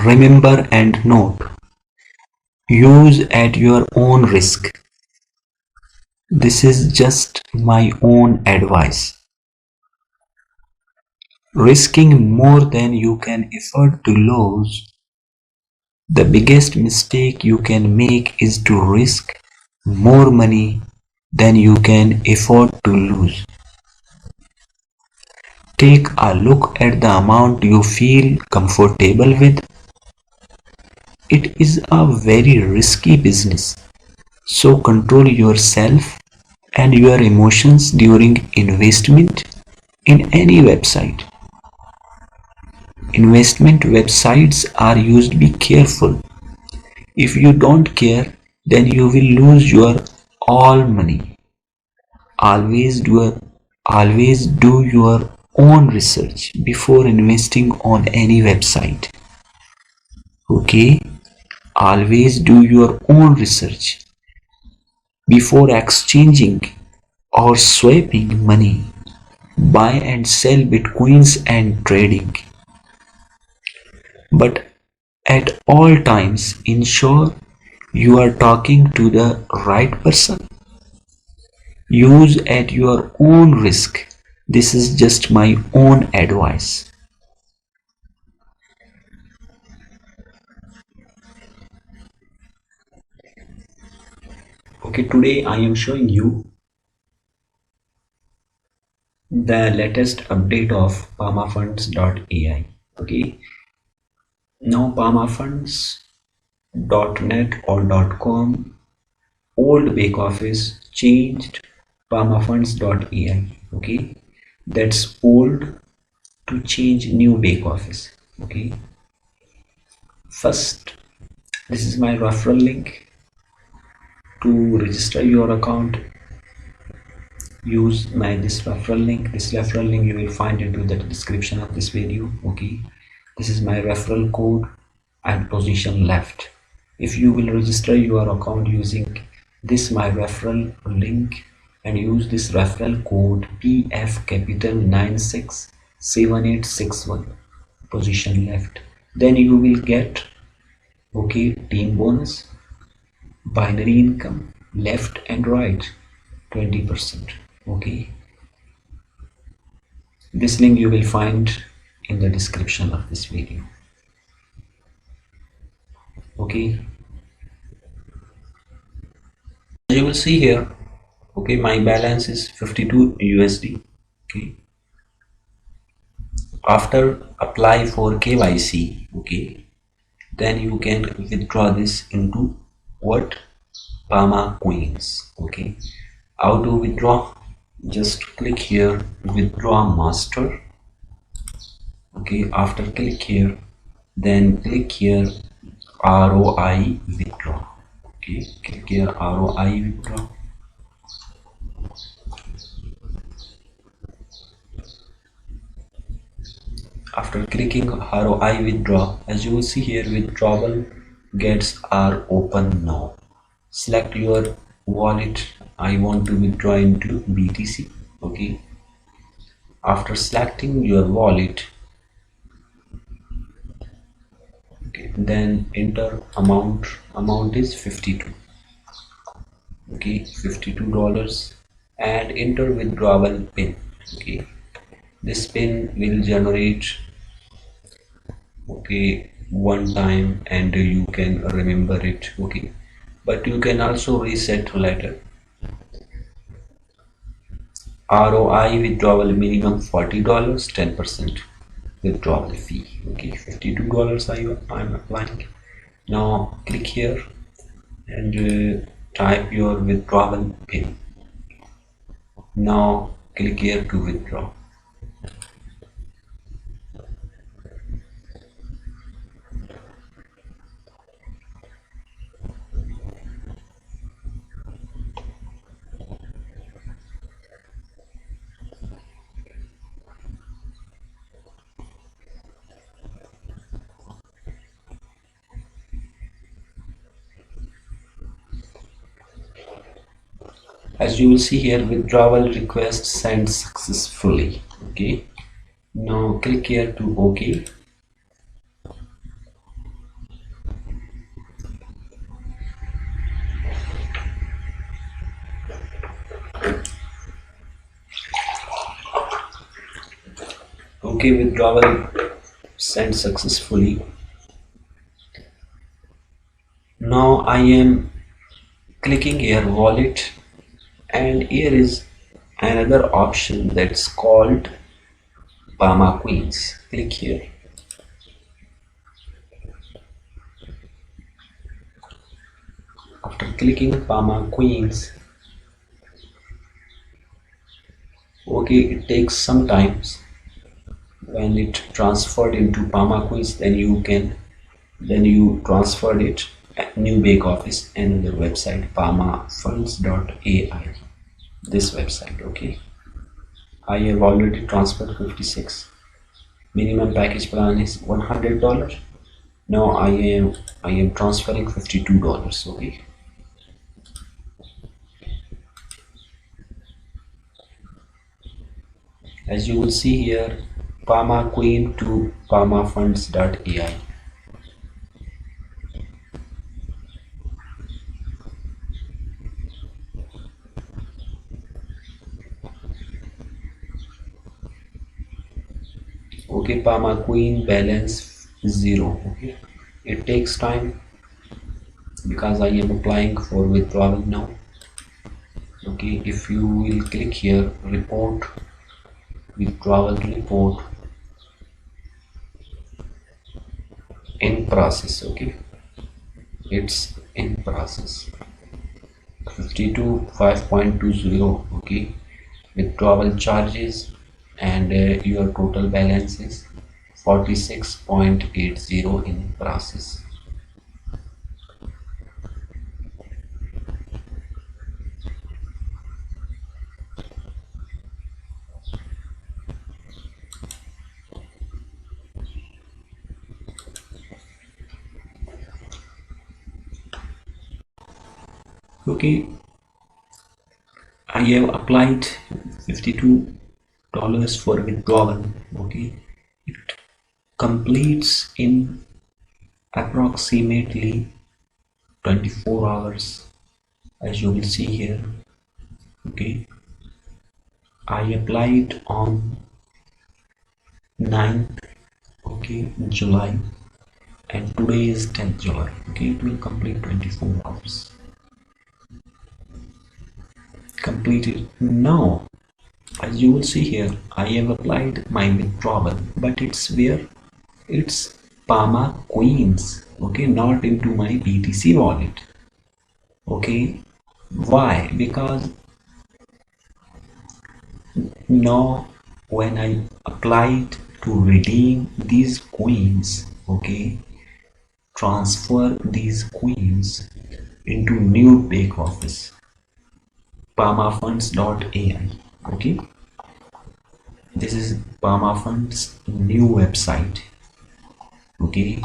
Remember and note, use at your own risk. This is just my own advice. Risking more than you can afford to lose. The biggest mistake you can make is to risk more money than you can afford to lose. Take a look at the amount you feel comfortable with. It is a very risky business, so control yourself and your emotions during investment in any website. Investment websites are used. Be careful. If you don't care, then you will lose your all money. Always do your own research before investing on any website. Okay? Always do your own research before exchanging or swapping money. Buy and sell bitcoins and trading. But at all times, ensure you are talking to the right person. Use at your own risk. This is just my own advice. Okay, today I am showing you the latest update of Pamafunds.ai. Okay, now Pamafunds.net or .com old back office changed Pamafunds.ai. Okay, that's old to change new back office. Okay, first, this is my referral link. To register your account, use this referral link. This referral link you will find into the description of this video. Okay, this is my referral code and position left. If you will register your account using this my referral link and use this referral code PF capital 967861 position left, then you will get team bonus, binary income, left and right 20%. Okay, this link you will find in the description of this video. Okay, you will see here, my balance is 52 USD. Okay, after apply for KYC, then you can withdraw this into what? Pama coins. Okay, how to withdraw? Just click here, withdraw master. Okay, after click here, then click here ROI withdraw. Okay, click here ROI withdraw. After clicking ROI withdraw, as you will see here, withdrawal gates are open now. Select your wallet. I want to withdraw into BTC. Okay, after selecting your wallet, then enter amount is 52. Okay, $52, and enter withdrawal pin. Okay, this pin will generate one time and you can remember it. Okay, but you can also reset later. ROI withdrawal minimum $40, 10% withdrawal fee. Okay, $52 I'm applying. Now click here and type your withdrawal pin. Now click here to withdraw. As you will see here, withdrawal request sent successfully. Okay, now click here to OK. Okay, withdrawal sent successfully. Now I am clicking here wallet, and here is another option that's called Pama Queens. Click here. After clicking Pama Queens, okay, it takes some time. When it transferred into Pama Queens, then you transferred it at new back office and the website Pamafunds.ai. This website, okay. I have already transferred 56. Minimum package plan is $100. Now I am transferring $52. Okay. As you will see here, Pama Queen to Pamafunds.ai. Okay, Pama Queen balance 0. Okay, it takes time because I am applying for withdrawal now. Okay, if you will click here, report, withdrawal report, in process. Okay, it's in process. 52 5.20. Okay, withdrawal charges, and your total balance is 46.80 in process. Okay, I have applied $52 for withdrawal. Okay, it completes in approximately 24 hours, as you will see here. Okay, I applied on 9th, okay, July, and today is 10th July. Okay, it will complete 24 hours. Completed. Now, as you will see here, I have applied my withdrawal, but it's where? It's Pama Queens. Okay, not into my BTC wallet. Okay, why? Because now when I applied to redeem these coins, okay, transfer these coins into new back office Pamafunds.ai. Okay, this is Pamafunds new website. Okay,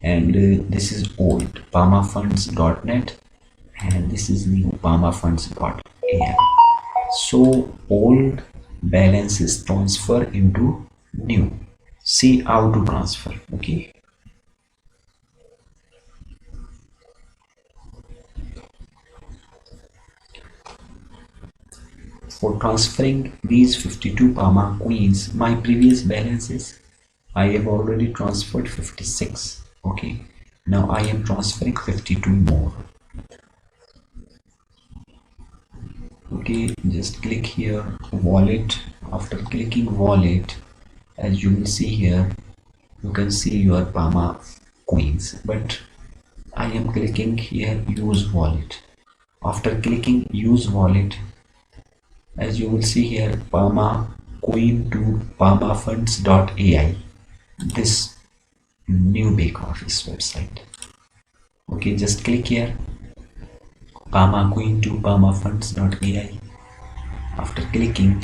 and this is old Pamafunds.net, and this is new Pamafunds.ai. So old balance is transfer into new. See how to transfer. Okay, for transferring these 52 Pama Queens, my previous balance is, I have already transferred 56. Okay, now I am transferring 52 more. Okay, just click here wallet. After clicking wallet, as you will see here, you can see your Pama coins, but I am clicking here use wallet. After clicking use wallet, as you will see here, Pama coin to Pamafunds.ai, this new back office website. Okay, just click here Pama coin to Pamafunds.ai. After clicking,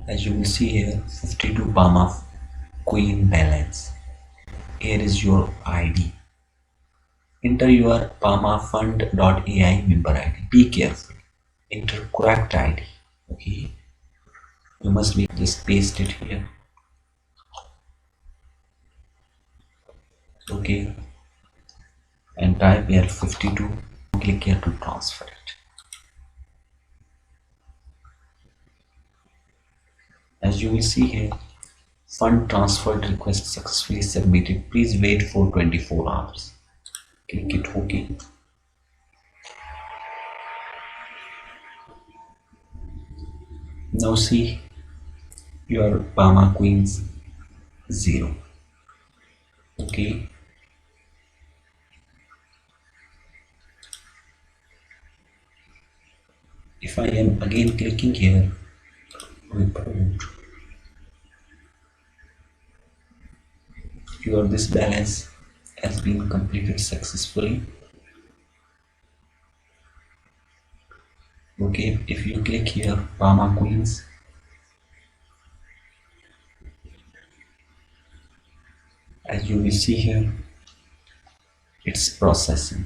as you will see here, 52 Pama coin balance. Here is your ID. Enter your Pamafund.ai member ID. Be careful. Enter correct ID. Okay, you must be just paste it here. Okay, and type here 52. Click here to transfer it. As you will see here, fund transferred request successfully submitted. Please wait for 24 hours. Click it OK. Now see your Pama coins 0. Okay. If I am again clicking here, report, your this balance has been completed successfully. Okay, if you click here Pama coins, as you will see here, it's processing.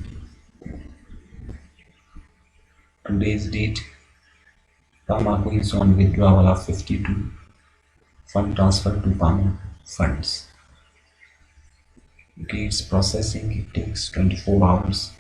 Today's date, Pama coins on withdrawal of 52, fund transfer to Pama funds. Okay, it's processing, it takes 24 hours.